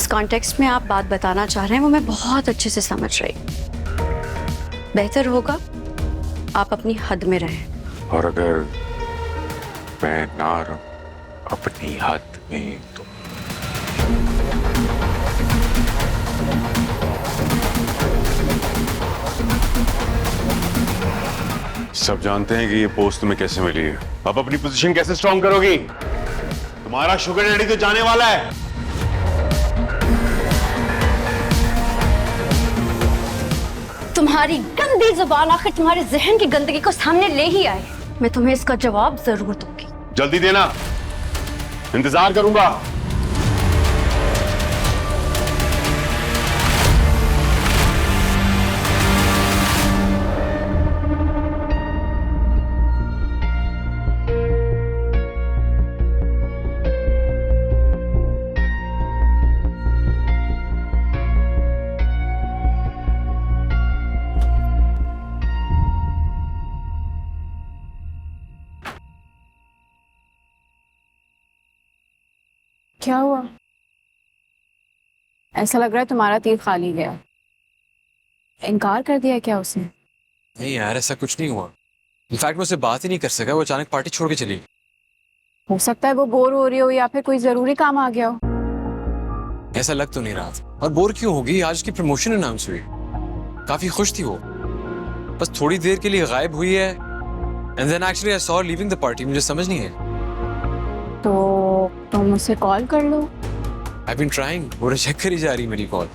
जिस कॉन्टेक्स्ट में आप बात बताना चाह रहे हैं वो मैं बहुत अच्छे से समझ रही हूँ। बेहतर होगा आप अपनी हद में रहें। और अगर मैं ना रहूं अपनी हद में तो सब जानते हैं कि ये पोस्ट तुम्हें कैसे मिली है। अब अपनी पोजीशन कैसे स्ट्रॉन्ग करोगी? तुम्हारा शुगर डैडी तो जाने वाला है। तुम्हारी गंदी जुबान आखिर तुम्हारे जहन की गंदगी को सामने ले ही आए। मैं तुम्हें इसका जवाब जरूर दूंगी। जल्दी देना, इंतजार करूंगा। क्या हुआ? ऐसा लग रहा है तुम्हारा तीर खाली गया। इनकार कर दिया क्या उसने? नहीं यार, ऐसा कुछ नहीं हुआ। इनफैक्ट मैं उससे बात ही नहीं कर सका, वो अचानक पार्टी छोड़ के चली गई। हो सकता है वो बोर हो रही हो या फिर कोई जरूरी काम आ गया हो। ऐसा लग तो नहीं रहा था। और बोर क्यों होगी? आज उसकी प्रमोशन अनाउंस हुई, काफी खुश थी वो। बस थोड़ी देर के लिए गायब हुई है and then actually I saw her leaving the party. मुझे समझ नहीं है। तो तुम उसे कॉल कर लो। आई बीन ट्राइंग, वो रिजेक्ट करी जा रही मेरी कॉल।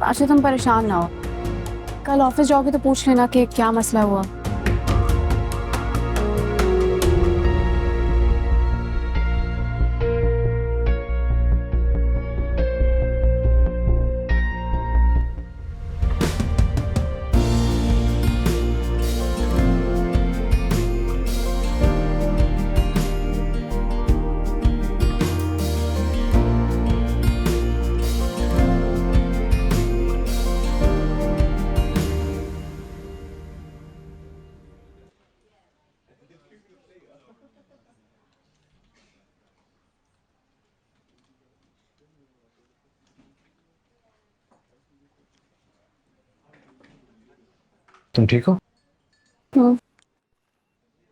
अच्छा तुम परेशान ना हो, कल ऑफिस जाओगे तो पूछ लेना कि क्या मसला हुआ। तुम ठीक हो?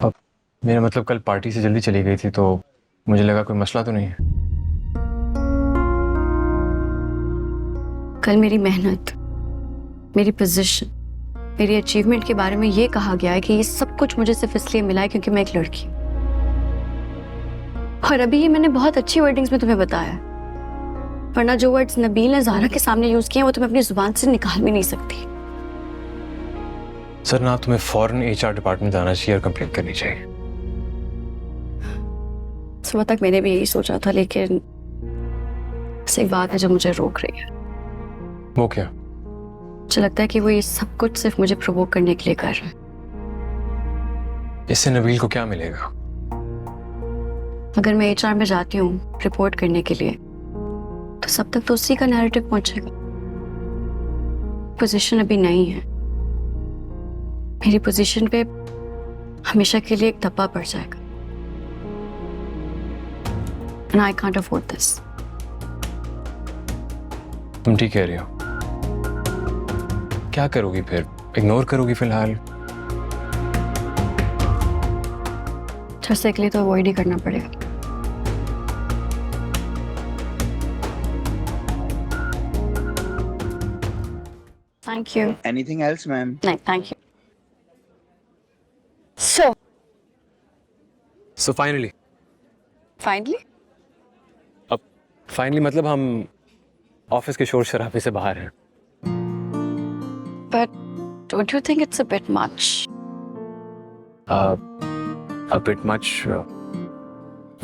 अब मेरा मतलब कल पार्टी से जल्दी चली गई थी तो मुझे लगा कोई मसला तो नहीं है। कल मेरी मेहनत, मेरी पोजीशन, मेरी अचीवमेंट के बारे में ये कहा गया है कि ये सब कुछ मुझे सिर्फ इसलिए मिला है क्योंकि मैं एक लड़की हूं। और अभी ये मैंने बहुत अच्छी वर्डिंग्स में तुम्हें बताया, वरना जो वर्ड्स नबील ने ज़ारा के सामने यूज किए हैं वो तुम्हें अपनी जुबान से निकाल भी नहीं सकती। सर ना, तुम्हें फौरन एचआर डिपार्टमेंट जाना चाहिए और कंप्लेंट करनी चाहिए। सुबह तक मैंने भी यही सोचा था, लेकिन बस एक बात है जो मुझे रोक रही है। वो क्या? मुझे लगता है कि वो ये सब कुछ सिर्फ मुझे प्रोवोक करने के लिए कर रहे हैं। इससे नबील को क्या मिलेगा? अगर मैं एचआर में जाती हूँ रिपोर्ट करने के लिए तो सब तक तो उसी का नैरेटिव पहुंचेगा। पोजीशन अभी नहीं है, मेरी पोजीशन पे हमेशा के लिए एक धब्बा पड़ जाएगा। And I can't afford this. तुम ठीक कह रही हो। क्या करोगी फिर? इग्नोर करोगी फिलहाल? थर्सडे के लिए तो अवॉइड ही करना पड़ेगा। Thank you. Anything else, ma'am? नहीं, थैंक यू। सो फाइनली अब फाइनली मतलब हम ऑफिस के शोर शराबे से बाहर हैं। But don't you think it's a bit much? A bit much?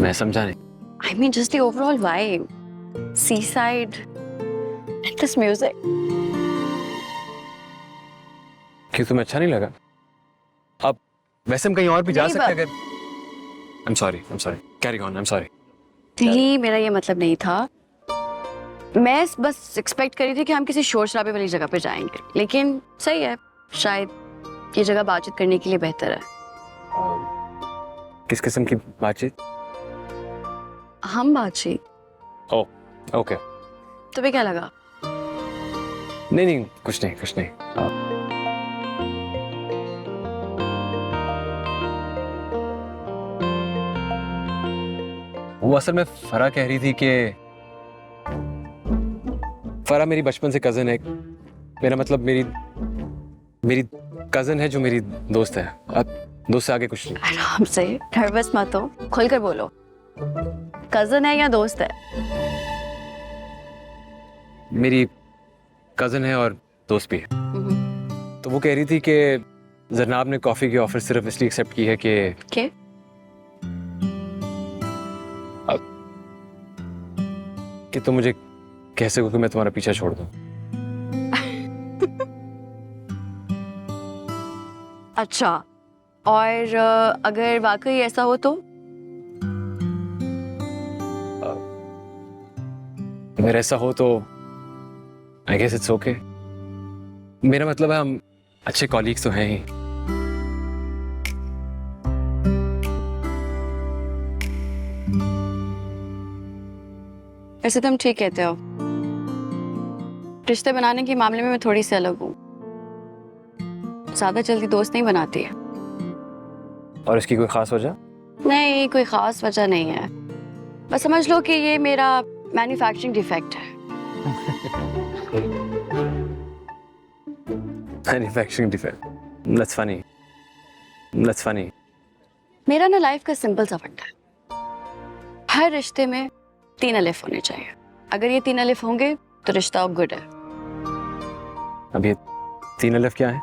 मैं समझा नहीं। I mean, just the overall vibe. Seaside. And this music. क्यों, तुम्हें अच्छा नहीं लगा? अब वैसे हम कहीं और भी जा नहीं, सकते हैं अगर। I'm sorry. Carry on. I'm sorry. नहीं, मेरा ये मतलब नहीं था। मैं बस एक्सपेक्ट कर रही थी कि हम किसी शोर शराबे वाली जगह पे जाएंगे, लेकिन सही है, शायद ये जगह बातचीत करने के लिए बेहतर है। किस किस्म की बातचीत? हम बातचीत। ओह ओके तुम्हें क्या लगा? नहीं नहीं, कुछ नहीं कुछ नहीं। वो असल में फरा कह रही थी कि फरा मेरी बचपन से कजन है। मेरा मतलब मेरी कजन है जो मेरी दोस्त है। अब दोस्त से आगे कुछ नहीं। आराम से, नर्वस मत हो, खुलकर बोलो। कजन है या दोस्त है? मेरी कजन है और दोस्त भी है। तो वो कह रही थी कि जरनाब ने कॉफी की ऑफर सिर्फ इसलिए एक्सेप्ट की है कि क्या? तुम मुझे कह सको कि मैं तुम्हारा पीछा छोड़ दूं। अच्छा, और अगर वाकई ऐसा हो तो? अगर ऐसा हो तो आई गेस इट्स ओके। मेरा मतलब है हम अच्छे कॉलीग्स तो हैं ही। वैसे तुम ठीक कहते हो। रिश्ते बनाने के मामले में मैं थोड़ी सी अलग हूँ। ज्यादा जल्दी दोस्त नहीं बनाती है। और इसकी कोई खास वजह? नहीं, कोई खास वजह नहीं है। बस समझ लो कि ये मेरा मैन्युफैक्चरिंग डिफेक्ट है। Manufacturing defect, that's funny, that's funny. मेरा ना लाइफ का सिंपल सा फंडा है। हर रिश्ते में 3 अलिफ होने चाहिए। अगर ये 3 अलिफ होंगे तो रिश्ता गुड है। अब ये 3 अलिफ क्या है?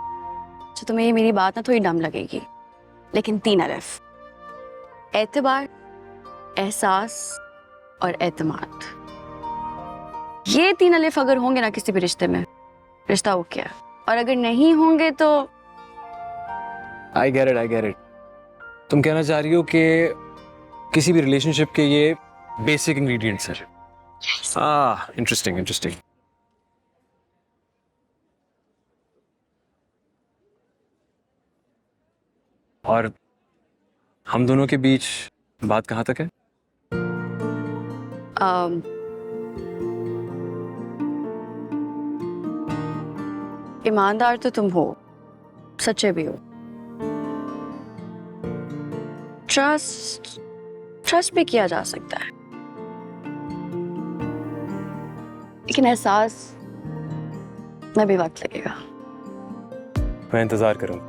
तो तुम्हें ये मेरी बात ना थोड़ी डम लगेगी, लेकिन 3 अलिफ: एतबार, एहसास और एतमाद। ये 3 अलिफ अगर होंगे ना किसी भी रिश्ते में, रिश्ता ओके है। और अगर नहीं होंगे तो I get it, I get it. तुम कहना चाह रही हो कि किसी भी रिलेशनशिप के ये बेसिक इंग्रेडिएंट्स हैं। Interesting interesting. और हम दोनों के बीच बात कहाँ तक है? ईमानदार तो तुम हो, सच्चे भी हो। ट्रस्ट भी किया जा सकता है, लेकिन एहसास में भी वक्त लगेगा। मैं इंतजार करूँ।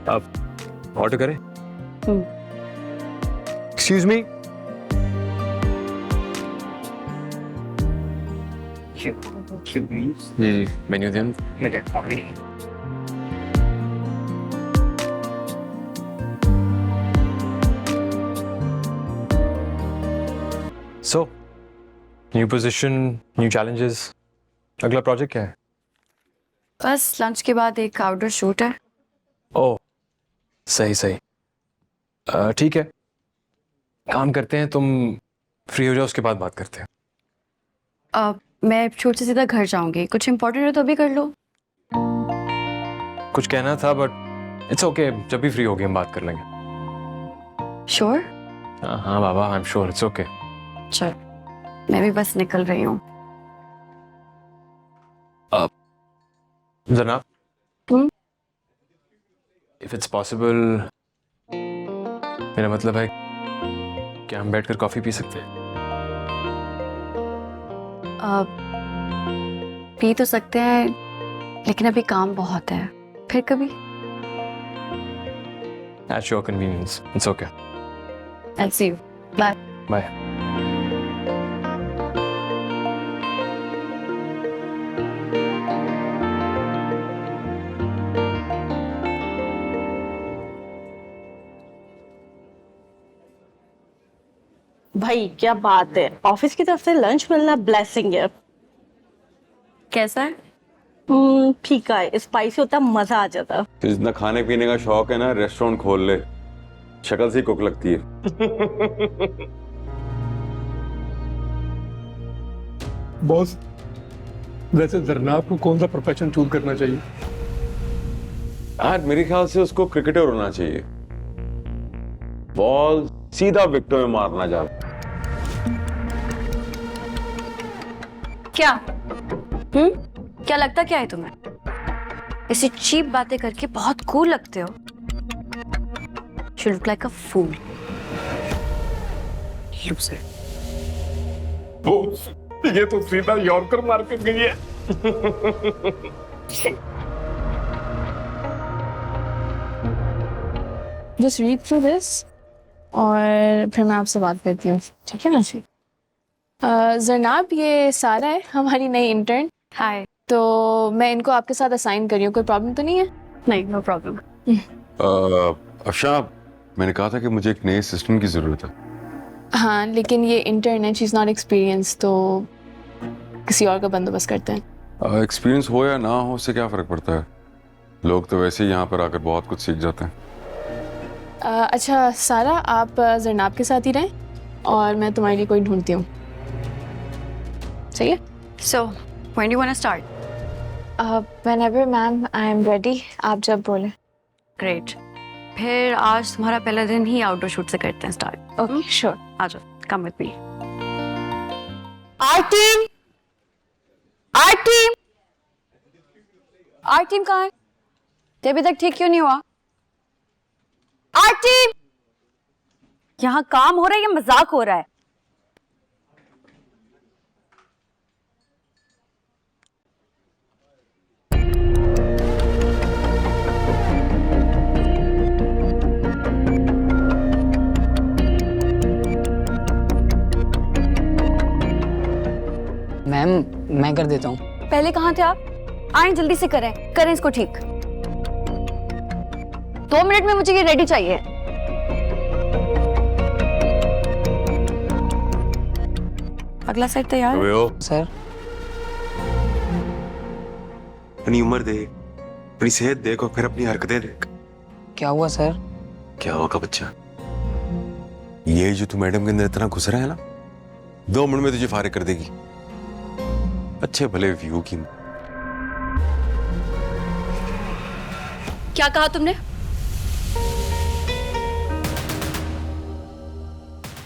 आप ऑर्डर करें? Excuse me. जी, मेन्यू दें। So new position, new challenges. अगला प्रोजेक्ट क्या है? बस लंच के बाद एक आउटडोर शूट है। ओह, सही सही। ठीक है, काम करते हैं। तुम फ्री हो जाओ, उसके बाद बात करते हैं। मैं शूट से सीधा घर जाऊंगी। कुछ इम्पोर्टेंट है तो अभी कर लो। कुछ कहना था बट इट्स ओके। जब भी फ्री होगी हम बात कर लेंगे। श्योर? हाँ बाबा, I am sure, it's okay. चल, मैं भी बस निकल रही हूँ। जनाब, इफ इट्स पॉसिबल, मेरा मतलब है क्या हम बैठकर कॉफी पी सकते हैं? पी तो सकते हैं, लेकिन अभी काम बहुत है। फिर कभी। At your convenience, it's okay. I'll see you. Bye. Bye. भाई क्या बात है, ऑफिस की तरफ से लंच मिलना ब्लेसिंग है। कैसा है? फीका है, स्पाइसी होता, मजा आ जाता। तो जितना खाने पीने का शौक है ना, रेस्टोरेंट खोल ले। शक्ल से ही कुक लगती है। बॉस, वैसे जरनाब को कौन सा प्रोफेशन चूज करना चाहिए? यार मेरे ख्याल से उसको क्रिकेटर होना चाहिए, बॉल सीधा विकेट में मारना चाहता। क्या क्या लगता क्या है तुम्हें? ऐसी चीप बातें करके बहुत कूल लगते हो। You look like a fool. Loser. ये तो सीधा यॉर्कर मार के गई है। जस्ट रीड थ्रू दिस और फिर मैं आपसे बात करती हूँ, ठीक है ना? जरनाब, ये सारा है हमारी नई इंटर्न। Hi. तो मैं इनको आपके साथ असाइन कर रही हूँ, कोई प्रॉब्लम तो नहीं है? नहीं, no problem. अफशा, मैंने कहा था कि मुझे एक नए असिस्टेंट की जरूरत है। हाँ, लेकिन ये इंटर्न है, शी इज़ नॉट एक्सपीरियंस, तो किसी और का बंदोबस्त करते हैं। एक्सपीरियंस हो या ना हो उससे क्या फर्क पड़ता है, लोग तो वैसे ही यहाँ पर आकर बहुत कुछ सीख जाते हैं। अच्छा सारा, आप जरनाब के साथ ही रहें और मैं तुम्हारे लिए कोई ढूंढती हूँ, सही है? So, when do you want to start? Whenever ma'am, I am ready, आप जब बोले। Great. फिर आज तुम्हारा पहला दिन ही आउटडोर शूट से करते हैं स्टार्ट। Okay, sure. आ जाओ, come with me. Our team कहाँ है? ये अभी तक ठीक क्यों नहीं हुआ? Our team! यहाँ काम हो रहा है या मजाक हो रहा है? मैम मैं कर देता हूँ। पहले कहाँ थे आप? आए जल्दी से करें इसको ठीक। 2 मिनट में मुझे ये रेडी चाहिए। अगला सेट तैयार? अबे ओ, सर अपनी उम्र देख, अपनी सेहत देख और फिर अपनी हरकतें देख। क्या हुआ सर? क्या होगा बच्चा? ये जो तू मैडम के अंदर इतना घुस रहा है ना, 2 मिनट में तुझे फारिग कर देगी। अच्छे भले व्यू की। क्या कहा तुमने?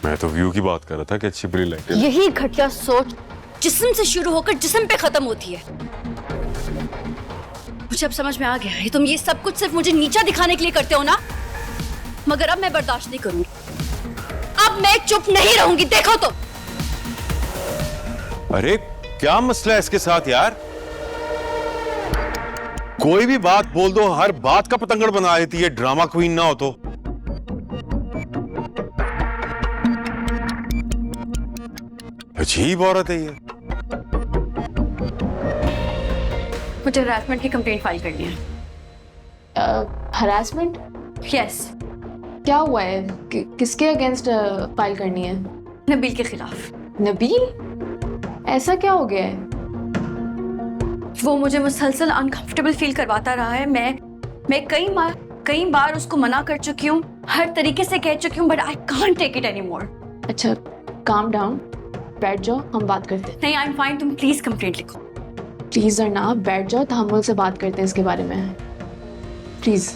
मैं तो व्यू की बात कर रहा था कि अच्छी भली लाइट। यही घटिया सोच जिस्म से शुरू होकर जिस्म पे खत्म होती है। मुझे अब समझ में आ गया है, तुम ये सब कुछ सिर्फ मुझे नीचा दिखाने के लिए करते हो ना, मगर अब मैं बर्दाश्त नहीं करूंगी। अब मैं चुप नहीं रहूंगी, देखो तो। अरे क्या मसला है इसके साथ यार? कोई भी बात बोल दो, हर बात का पतंगड़ बना देती है। ड्रामा क्वीन ना हो तो। अजीब औरत है ये। मुझे हरासमेंट की कंप्लेंट फाइल करनी है। हरासमेंट? यस। क्या हुआ है? किसके अगेंस्ट फाइल करनी है? नबील के खिलाफ। नबील? ऐसा क्या हो गया है? वो मुझे मुसलसल अनकंफर्टेबल फील करवाता रहा है। मैं कई बार उसको मना कर चुकी हूँ, हर तरीके से कह चुकी हूँ, but I can't take it any more. अच्छा, काम डाउन, बैठ जाओ, हम बात करते हैं। नहीं, आई एम फाइन, तुम प्लीज कंप्लेंट लिखो। प्लीज जरनाब बैठ जाओ, तहम्मुल से बात करते हैं इसके बारे में, प्लीज।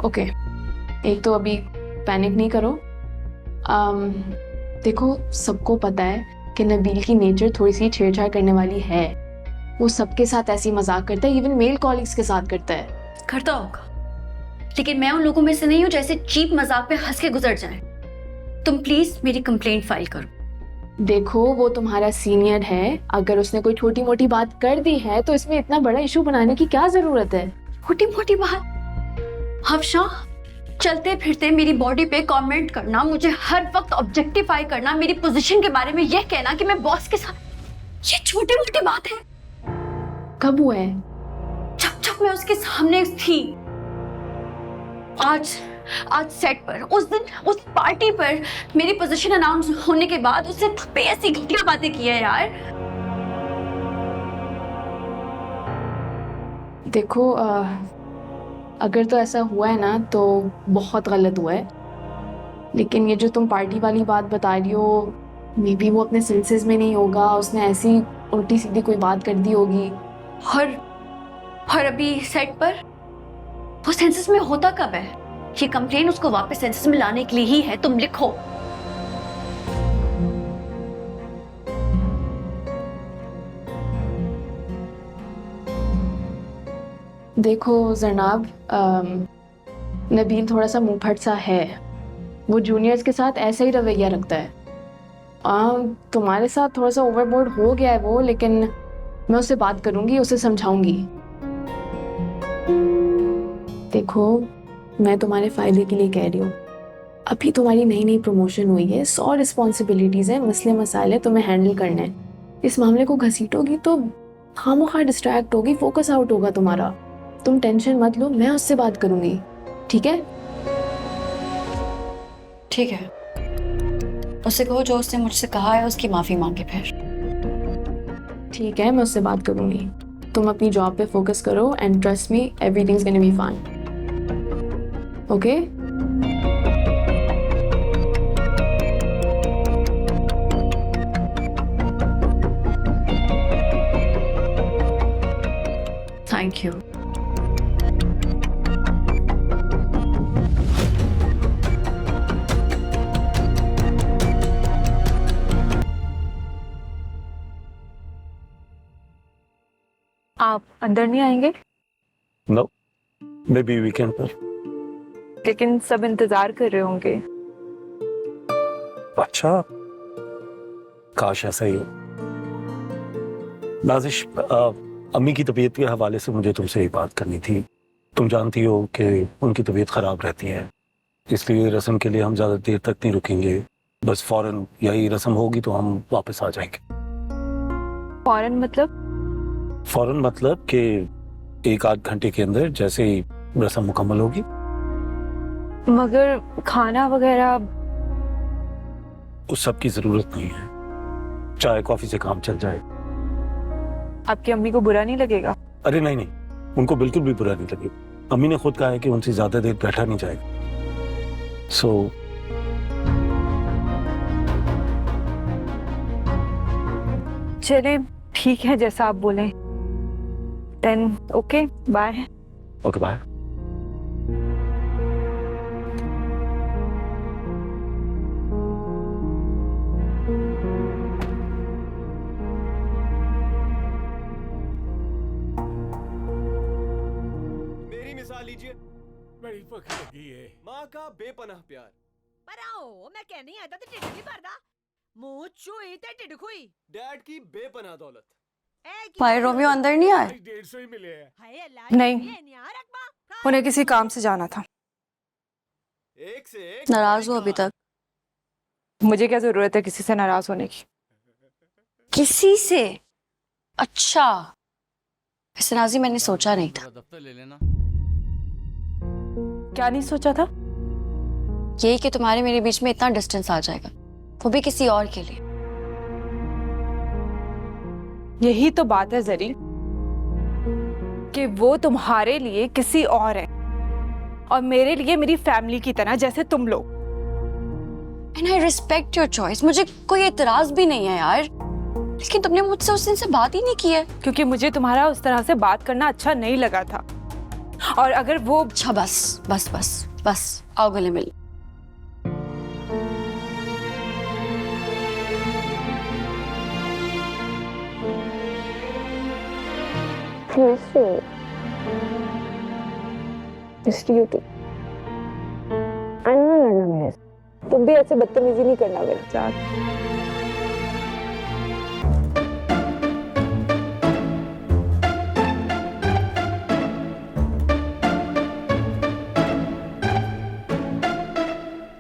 ओके, एक तो अभी पैनिक नहीं करो। देखो, सबको पता है कि नबील की नेचर थोड़ी सी छेड़छाड़ करने वाली है। वो सबके साथ ऐसी मजाक करता है, इवन मेल कॉलीग्स के साथ करता है। करता होगा, लेकिन मैं उन लोगों में से नहीं हूँ जैसे चीप मजाक पे हंस के गुजर जाए। तुम प्लीज मेरी कंप्लेंट फाइल करो। देखो, वो तुम्हारा सीनियर है, अगर उसने कोई छोटी मोटी बात कर दी है तो इसमें इतना बड़ा इशू बनाने की क्या जरूरत है? छोटी मोटी बात? हफ्शा, चलते फिरते मेरी बॉडी पे कमेंट करना, मुझे हर वक्त ऑब्जेक्टिफाई करना, मेरी पोजीशन के बारे में ये कहना कि मैं बॉस के साथ, ये छोटी मोटी बात है? कब हुआ है? जब मैं उसके सामने थी। आज सेट पर, उस पार्टी पर मेरी पोजीशन अनाउंस होने के बाद उससे थप्पे ऐसी घटिया बातें की है यार। देखो, अगर तो ऐसा हुआ है ना तो बहुत गलत हुआ है, लेकिन ये जो तुम पार्टी वाली बात बता रही हो, मे बी वो अपने सेंसेस में नहीं होगा, उसने ऐसी उल्टी सीधी कोई बात कर दी होगी। और अभी सेट पर वो सेंसेस में होता कब है? ये कंप्लेन उसको वापस सेंसेस में लाने के लिए ही है, तुम लिखो। देखो जनाब, नबील थोड़ा सा मुंहफट सा है। वो जूनियर्स के साथ ऐसा ही रवैया रखता है। तुम्हारे साथ थोड़ा सा ओवरबोर्ड हो गया है वो, लेकिन मैं उससे बात करूंगी, उसे समझाऊंगी। देखो, मैं तुम्हारे फायदे के लिए कह रही हूँ। अभी तुम्हारी नई नई प्रमोशन हुई है, 100 रिस्पॉन्सिबिलिटीज़ हैं, मसले मसाले तुम्हें हैंडल करने हैं। इस मामले को घसीटोगी तो खामोखा डिस्ट्रैक्ट होगी, फोकस आउट होगा तुम्हारा। तुम टेंशन मत लो, मैं उससे बात करूंगी, ठीक है? ठीक है, उससे कहो जो उसने मुझसे कहा है उसकी माफी मांगे फिर। ठीक है, मैं उससे बात करूंगी। तुम अपनी जॉब पे फोकस करो and trust me, everything's gonna be fine. Okay? Thank you. आप अंदर नहीं आएंगे? नो, मे बी वीकेंड पर। लेकिन सब इंतजार कर रहे होंगे। अच्छा, काश ऐसा ही हो। नाजिश, अम्मी की तबीयत के हवाले से मुझे तुमसे एक बात करनी थी। तुम जानती हो कि उनकी तबीयत खराब रहती है, इसलिए रस्म के लिए हम ज्यादा देर तक नहीं रुकेंगे। बस फौरन यही रस्म होगी तो हम वापस आ जाएंगे। फौरन मतलब? फौरन मतलब कि 1-8 घंटे के अंदर जैसे ही रस्म मुकम्मल होगी। मगर खाना वगैरह? उस सब की जरूरत नहीं है, चाय कॉफी से काम चल जाए। आपकी अम्मी को बुरा नहीं लगेगा? अरे नहीं नहीं, उनको बिल्कुल भी बुरा नहीं लगेगा। अम्मी ने खुद कहा है कि उनसे ज्यादा देर बैठा नहीं जाएगा। सो चले, ठीक है, जैसा आप बोले। Then okay, bye. Okay, bye. मेरी मिसाल लीजिए। बड़ी भूख लगी है। माँ का बेपनाह प्यार। पर आओ, मैं कहनी आया था ते ढिड नहीं भरदा। मुंह चुई ते ढिड खुई। डैड की बेपनाह दौलत। भाई रोमियो अंदर नहीं आए? 150 ही मिले हैं। हाय अल्लाह, नहीं। ये नहीं आ रखबा। उन्हें किसी काम से जाना था। एक से एक नाराज हो अभी तक? मुझे क्या जरूरत है किसी से नाराज होने की? किसी से? अच्छा, वैसे नाज़ी मैंने सोचा नहीं था। दफ्तर ले लेना। क्या नहीं सोचा था? यही कि तुम्हारे मेरे बीच में इतना डिस्टेंस आ जाएगा, वो भी किसी और के लिए। यही तो बात है जरी, कि वो तुम्हारे लिए किसी और है और मेरे लिए मेरी फैमिली की तरह, जैसे तुम लोग। And I respect your choice, मुझे कोई एतराज भी नहीं है यार, लेकिन तुमने मुझसे उस दिन से बात ही नहीं की है। क्योंकि मुझे तुम्हारा उस तरह से बात करना अच्छा नहीं लगा था। और अगर वो... अच्छा बस बस बस बस, आओ गले मिल। तुम भी ऐसे बदतमीजी नहीं करना मेरे साथ।